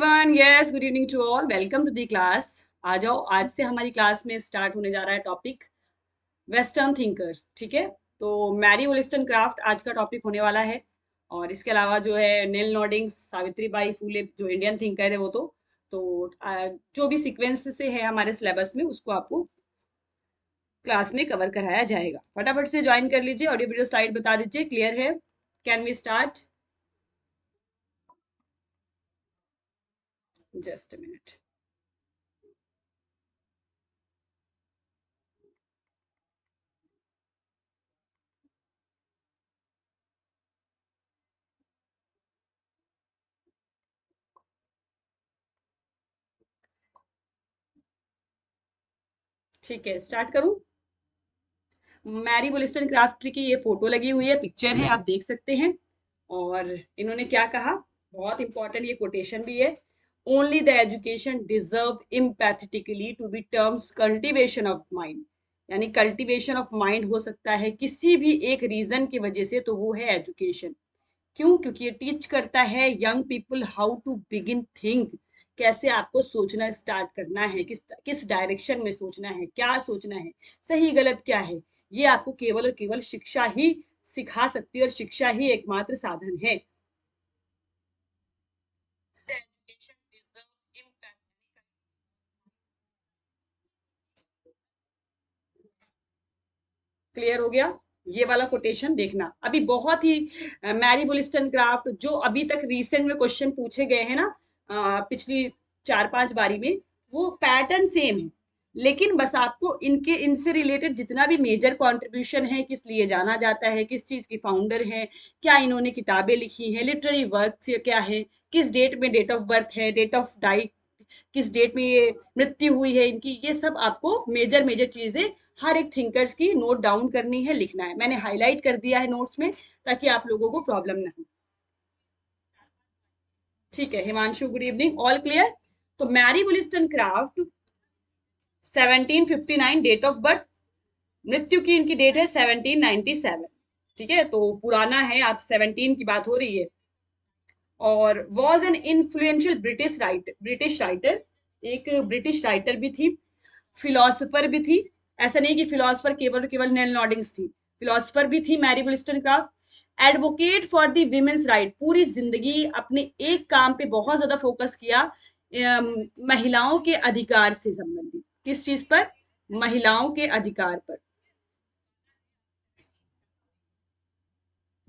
Everyone, yes, good evening to all, welcome to the class. आ जाओ, आज से हमारी क्लास में स्टार्ट होने जा रहा है टॉपिक वेस्टर्न थिंकर्स। ठीक है, तो मैरी वोलिस्टनक्राफ्ट आज का टॉपिक होने वाला है। और इसके अलावा जो है नील नॉर्डिंग्स, सावित्री बाई फूले, जो इंडियन थिंकर है वो जो भी सीक्वेंस से है हमारे सिलेबस में उसको आपको क्लास में कवर कराया जाएगा। फटाफट से ज्वाइन कर लीजिए, ऑडियो वीडियो स्लाइड बता दीजिए, क्लियर है? Can we start? Just a minute. ठीक है, स्टार्ट करूं? मैरी वोलिस्टनक्राफ्ट की ये फोटो लगी हुई है, पिक्चर है, आप देख सकते हैं। और इन्होंने क्या कहा, बहुत इंपॉर्टेंट ये कोटेशन भी है। Only the education deserve empathetically to be terms cultivation of mind. यानी कल्टीवेशन ऑफ माइंड हो सकता है किसी भी एक रीजन की वजह से, तो वो है एजुकेशन। क्यों? क्योंकि ये टीच करता है young people how to begin think. कैसे आपको सोचना स्टार्ट करना है, किस किस डायरेक्शन में सोचना है, क्या सोचना है, सही गलत क्या है। ये आपको केवल और केवल शिक्षा ही सिखा सकती है, और शिक्षा ही एकमात्र साधन है। क्लियर हो गया? ये वाला कोटेशन देखना, अभी बहुत ही मैरी वोलिस्टनक्राफ्ट जो अभी तक रिसेंट में क्वेश्चन पूछे गए हैं ना, पिछली 4-5 बारी में, वो पैटर्न सेम है। लेकिन बस आपको इनके इनसे रिलेटेड जितना भी मेजर कंट्रीब्यूशन है, किस लिए जाना जाता है, किस चीज की फाउंडर है, क्या इन्होंने किताबें लिखी हैं, लिटरेरी वर्क क्या है, किस डेट में डेट ऑफ बर्थ है, डेट ऑफ डाइट, किस डेट में ये मृत्यु हुई है इनकी, ये सब आपको मेजर मेजर चीजें हर एक थिंकर्स की नोट डाउन करनी है, लिखना है। मैंने हाईलाइट कर दिया है नोट्स में, ताकि आप लोगों को प्रॉब्लम ना हो। ठीक है Himanshu, good evening, all clear? तो मैरी वोलिस्टनक्राफ्ट 1759 डेट ऑफ बर्थ, मृत्यु की इनकी डेट है 1797। ठीक है, तो पुराना है, आप 17 की बात हो रही है। और was an influential British writer, एक ब्रिटिश राइटर भी थी, फिलोसोफर भी थी। ऐसा नहीं कि फिलोसोफर केवल केवल नेल नॉर्डिंग्स थी, फिलोसोफर भी थी Mary Wollstonecraft. Advocate for the women's right, पूरी जिंदगी अपने एक काम पे बहुत ज्यादा फोकस किया, महिलाओं के अधिकार से संबंधित। किस चीज पर? महिलाओं के अधिकार पर,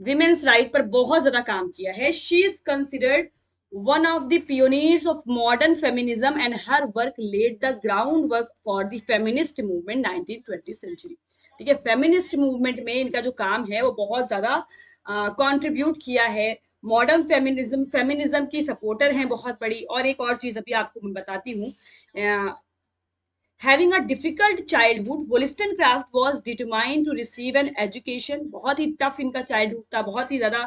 विमेन्स राइट पर बहुत ज्यादा काम किया है। She is considered one of the pioneers of modern feminism and her work laid the ground work for the feminist movement 1920 century. ठीक है, फेमिनिस्ट मूवमेंट में इनका जो काम है वो बहुत ज्यादा कंट्रीब्यूट किया है। मॉडर्न फेमिनिज्म की सपोर्टर हैं बहुत बड़ी। और एक और चीज अभी आपको मैं बताती हूँ। Having a difficult childhood, Wollstonecraft was determined to receive an education. बहुत ही टफ इनका चाइल्डहुड था, बहुत ही ज्यादा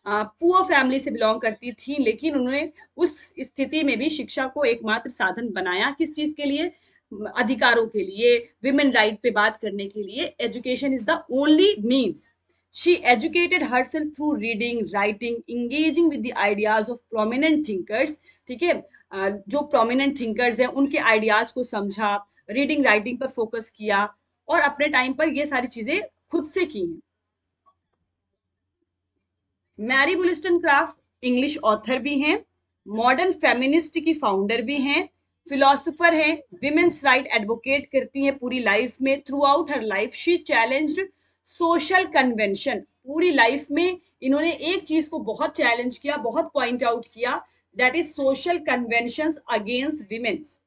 पुअर फैमिली से बिलोंग करती थी, लेकिन उन्होंने उस स्थिति में भी शिक्षा को एकमात्र साधन बनाया। किस चीज के लिए? अधिकारों के लिए, विमेन राइट पे बात करने के लिए। Education is the only means. She educated herself through reading, writing, engaging with the ideas of prominent thinkers. ठीक है, जो प्रोमिनेंट थिंकर्स हैं उनके आइडियाज को समझा, रीडिंग राइटिंग पर फोकस किया, और अपने टाइम पर ये सारी चीजें खुद से की हैं। मैरी वोलिस्टनक्राफ्ट इंग्लिश ऑथर भी हैं, मॉडर्न फेमिनिस्ट की फाउंडर भी हैं, फिलोसोफर हैं, विमेन्स राइट एडवोकेट करती हैं पूरी लाइफ में। Through out her life she challenged social convention. पूरी लाइफ में इन्होंने एक चीज को बहुत चैलेंज किया, बहुत पॉइंट आउट किया, that is social convention against women's.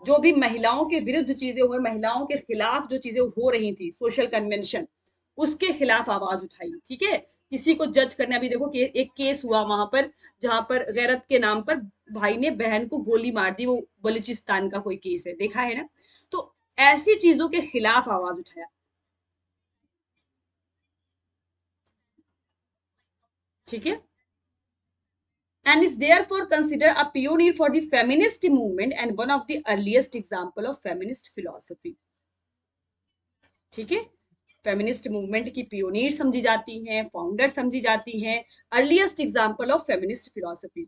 जो भी महिलाओं के विरुद्ध चीजें हुई, महिलाओं के खिलाफ जो चीजें हो रही थी, सोशल कन्वेंशन, उसके खिलाफ आवाज उठाई। ठीक है, किसी को जज करने, अभी देखो कि एक केस हुआ वहां पर, जहां पर गैरत के नाम पर भाई ने बहन को गोली मार दी, वो बलूचिस्तान का कोई केस है, देखा है ना? तो ऐसी चीजों के खिलाफ आवाज उठाया। ठीक है, and is therefore considered a pioneer for the feminist movement and one of the earliest example of feminist philosophy. ठीक है, फेमिनिस्ट मूवमेंट की पियोनियर समझी जाती हैं, फाउंडर समझी जाती हैं, earliest example of feminist philosophy.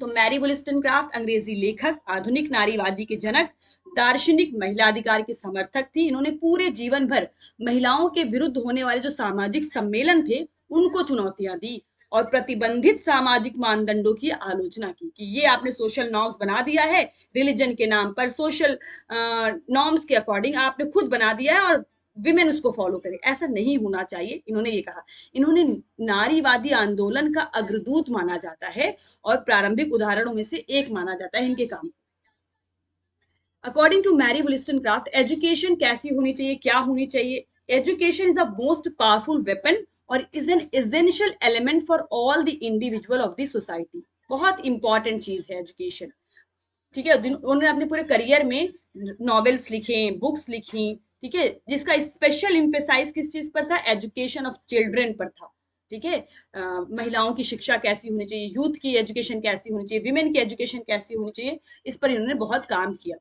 तो मैरी वोllस्टनक्राफ्ट अंग्रेजी लेखक, आधुनिक नारीवादी के जनक, दार्शनिक, महिला अधिकार के समर्थक थी। इन्होंने पूरे जीवन भर महिलाओं के विरुद्ध होने वाले जो सामाजिक सम्मेलन थे उनको चुनौतियां दी और प्रतिबंधित सामाजिक मानदंडों की आलोचना की कि ये आपने सोशल नॉर्म्स बना दिया है, रिलीजन के नाम पर सोशल नॉर्म्स के अकॉर्डिंग आपने खुद बना दिया है और विमेन उसको फॉलो करे, ऐसा नहीं होना चाहिए। इन्होंने ये कहा। इन्होंने नारीवादी आंदोलन का अग्रदूत माना जाता है और प्रारंभिक उदाहरणों में से एक माना जाता है इनके काम। According to Mary Wollstonecraft, education कैसी होनी चाहिए, क्या होनी चाहिए? Education is a most powerful weapon और is an essential element for all the individual of the society. बहुत इंपॉर्टेंट चीज है एजुकेशन। ठीक है, उन्होंने अपने पूरे करियर में नॉवेल्स लिखे, बुक्स लिखी, ठीक है, जिसका स्पेशल इम्फेसाइज किस चीज पर था? एजुकेशन ऑफ चिल्ड्रन पर था। ठीक है, महिलाओं की शिक्षा कैसी होनी चाहिए, यूथ की एजुकेशन कैसी होनी चाहिए, विमेन की एजुकेशन कैसी होनी चाहिए, इस पर इन्होंने बहुत काम किया।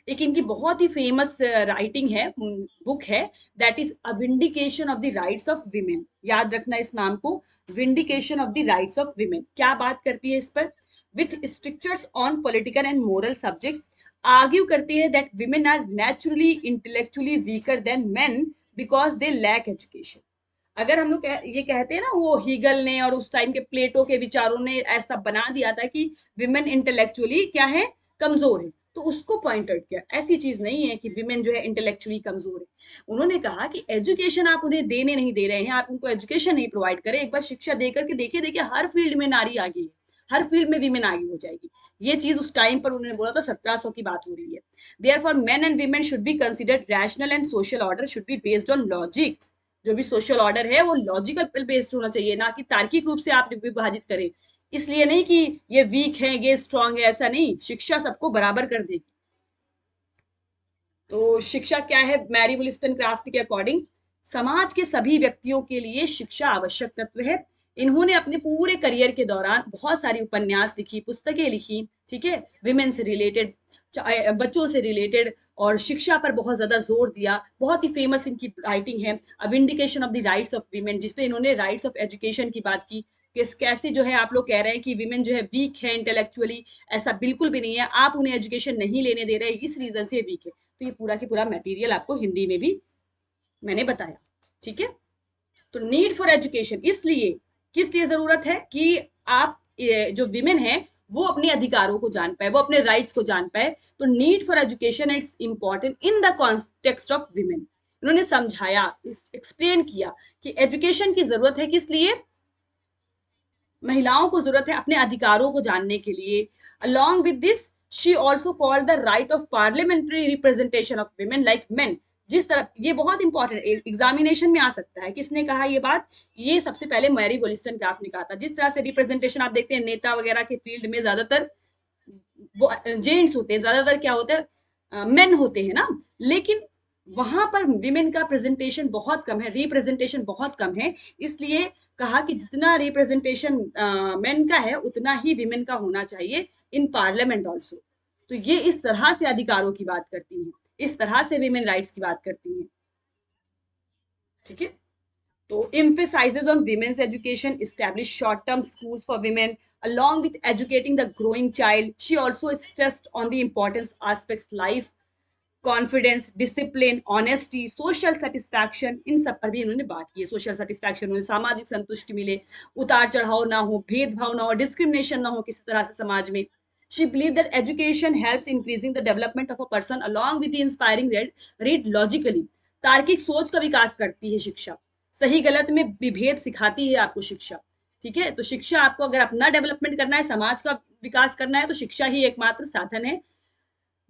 एक इनकी बहुत ही फेमस राइटिंग है, बुक है, that is a vindication of the rights of women. याद रखना इस नाम को, vindication of the rights of women. क्या बात करती है इस पर? With strictures on political and moral subjects, argue करती है that women are naturally intellectually weaker than men because they lack education. अगर हम लोग ये कहते हैं ना, वो हीगल ने और उस टाइम के प्लेटो के विचारों ने ऐसा बना दिया था कि विमेन इंटेलेक्चुअली क्या है? कमजोर है, तो उसको पॉइंट आउट किया। ऐसी चीज नहीं है कि विमेन जो है इंटेलेक्चुअली कमजोर है। उन्होंने कहा कि एजुकेशन आप उन्हें देने नहीं दे रहे हैं, आप उनको एजुकेशन नहीं प्रोवाइड करें, एक बार शिक्षा देकर के देखिए, देखिए हर फील्ड में नारी आगे है, हर फील्ड में विमेन आगे हो जाएगी। ये चीज उस टाइम पर उन्होंने बोला था, 1700 की बात हो रही है। Therefore main and women should be considered rational and social order should be based on logic. जो भी सोशल ऑर्डर है वो लॉजिकल बेस्ड होना चाहिए, ना कि तार्किक रूप से आप विभाजित करें। इसलिए नहीं कि ये वीक है, ये स्ट्रांग है, ऐसा नहीं। शिक्षा सबको बराबर कर देगी। तो शिक्षा क्या है मैरी वोllस्टनक्राफ्ट के अकॉर्डिंग? समाज के सभी व्यक्तियों के लिए शिक्षा आवश्यक तत्व है। इन्होंने अपने पूरे करियर के दौरान बहुत सारी उपन्यास लिखी, पुस्तकें लिखी, ठीक है, विमेन से रिलेटेड, बच्चों से रिलेटेड, और शिक्षा पर बहुत ज्यादा जोर दिया। बहुत ही फेमस इनकी राइटिंग है, a vindication of the rights of women, जिसपे इन्होंने राइट्स ऑफ एजुकेशन की बात की। कैसे जो है आप लोग कह रहे हैं कि विमेन जो है वीक है इंटेलेक्चुअली, ऐसा बिल्कुल भी नहीं है। आप उन्हें एजुकेशन नहीं लेने दे रहे, इस रीजन से वीक है। तो ये पूरा की पूरा मटेरियल आपको हिंदी में भी मैंने बताया। ठीक है, तो नीड फॉर एजुकेशन इसलिए, किस लिए जरूरत है कि आप जो विमेन है वो अपने अधिकारों को जान पाए, वो अपने राइट्स को जान पाए। तो need for education it's important in the context of women. इन्होंने समझाया, एक्सप्लेन किया कि एजुकेशन की जरूरत है किस लिए? महिलाओं को जरूरत है अपने अधिकारों को जानने के लिए। Along with this she also called the right of parliamentary representation of women like men। जिस तरह, ये बहुत इंपॉर्टेंट एग्जामिनेशन में आ सकता है, किसने कहा ये बात? ये सबसे पहले मैरी वोllस्टनक्राफ्ट ने कहा था। जिस तरह से रिप्रेजेंटेशन आप देखते हैं नेता वगैरह के फील्ड में, ज्यादातर जेंट्स होते हैं, ज्यादातर क्या होते हैं? मेन होते हैं ना। लेकिन वहां पर विमेन का प्रेजेंटेशन बहुत कम है, रिप्रेजेंटेशन बहुत कम है। इसलिए कहा कि जितना रिप्रेजेंटेशन मेन का है उतना ही विमेन का होना चाहिए इन पार्लियामेंट ऑल्सो। तो ये इस तरह से अधिकारों की बात करती हैं, इस तरह से विमेन राइट्स की बात करती हैं। ठीक है, तो emphasizes on women's education, establish short-term schools for women, along with educating the growing child. She also stressed on the importance aspects life, confidence, discipline, honesty, social satisfaction, इन सब पर भी इन्होंने बात की है। सोशल सेटिस्फैक्शन, उन्हें सामाजिक संतुष्टि मिले, उतार चढ़ाव ना हो, भेदभाव ना हो, डिस्क्रिमिनेशन ना हो किसी तरह से समाज में। She believe that education helps increasing the development of a person along with the inspiring read logically. तार्किक सोच का विकास करती है शिक्षा, सही गलत में विभेद सिखाती है आपको शिक्षा। ठीक है, तो शिक्षा आपको अगर अपना डेवलपमेंट करना है, समाज का विकास करना है, तो शिक्षा ही एकमात्र साधन है।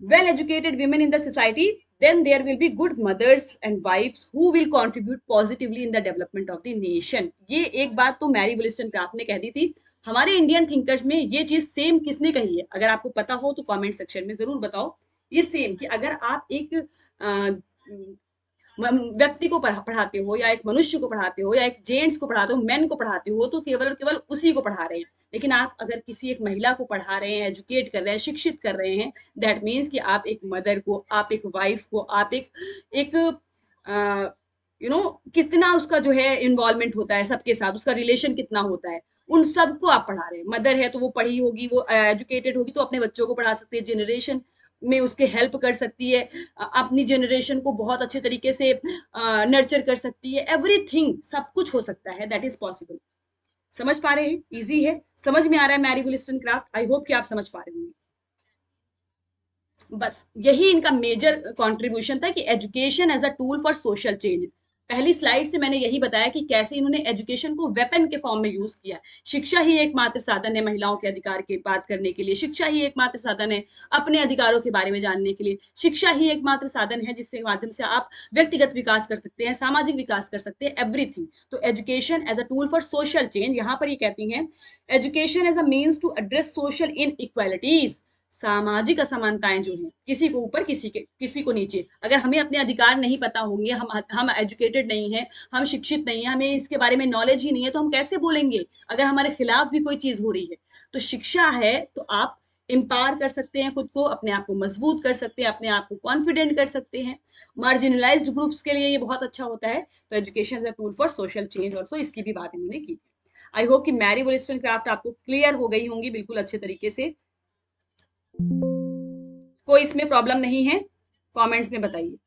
well educated women in the society, then there will be good mothers and wives who will contribute positively in the development of the nation। ये एक बात तो मैरी वोllस्टनक्राफ्ट ने कह दी थी। हमारे इंडियन थिंकर्स में ये चीज सेम किसने कही है? अगर आपको पता हो तो कमेंट सेक्शन में जरूर बताओ। ये सेम कि अगर आप एक व्यक्ति को पढ़ाते हो, या एक मनुष्य को पढ़ाते हो, या एक जेंट्स को पढ़ाते हो, मेन को पढ़ाते हो, तो केवल और केवल उसी को पढ़ा रहे हैं। लेकिन आप अगर किसी एक महिला को पढ़ा रहे हैं, एजुकेट कर रहे हैं, शिक्षित कर रहे हैं, दैट मीन्स कि आप एक मदर को, आप एक वाइफ को, आप एक कितना उसका जो है इन्वॉल्वमेंट होता है सबके साथ, उसका रिलेशन कितना होता है, उन सबको आप पढ़ा रहे हैं। मदर है तो वो पढ़ी होगी, वो एजुकेटेड होगी तो अपने बच्चों को पढ़ा सकती है, जनरेशन में उसके हेल्प कर सकती है, अपनी जनरेशन को बहुत अच्छे तरीके से नर्चर कर सकती है, एवरीथिंग, सब कुछ हो सकता है, दैट इज पॉसिबल। समझ पा रहे हैं? इजी है, समझ में आ रहा है मैरी वुलिस्टन क्राफ्ट? आई होप कि आप समझ पा रहे होंगे। बस यही इनका मेजर कंट्रीब्यूशन था कि education as a tool for social change. पहली स्लाइड से मैंने यही बताया कि कैसे इन्होंने एजुकेशन को वेपन के फॉर्म में यूज किया। शिक्षा ही एकमात्र साधन है महिलाओं के अधिकार की बात करने के लिए, शिक्षा ही एकमात्र साधन है अपने अधिकारों के बारे में जानने के लिए, शिक्षा ही एकमात्र साधन है जिसके माध्यम से आप व्यक्तिगत विकास कर सकते हैं, सामाजिक विकास कर सकते हैं, एवरीथिंग। तो education as a tool for social change, यहाँ पर ये कहती हैं education as a means to address social इन इक्वालिटीज। सामाजिक असमानताएं जो हैं, किसी को ऊपर किसी को नीचे, अगर हमें अपने अधिकार नहीं पता होंगे, हम एजुकेटेड नहीं है, हम शिक्षित नहीं है, हमें इसके बारे में नॉलेज ही नहीं है, तो हम कैसे बोलेंगे अगर हमारे खिलाफ भी कोई चीज हो रही है। तो शिक्षा है तो आप एम्पावर कर सकते हैं खुद को, अपने आप को मजबूत कर सकते हैं, अपने आप को कॉन्फिडेंट कर सकते हैं। मार्जिनलाइज्ड ग्रुप्स के लिए ये बहुत अच्छा होता है। तो education is a tool for social change also, इसकी भी बात इन्होंने की। आई होप कि मैरी वुलिस्टन क्राफ्ट आपको क्लियर हो गई होंगी बिल्कुल अच्छे तरीके से। कोई इसमें प्रॉब्लम नहीं है? कमेंट्स में बताइए।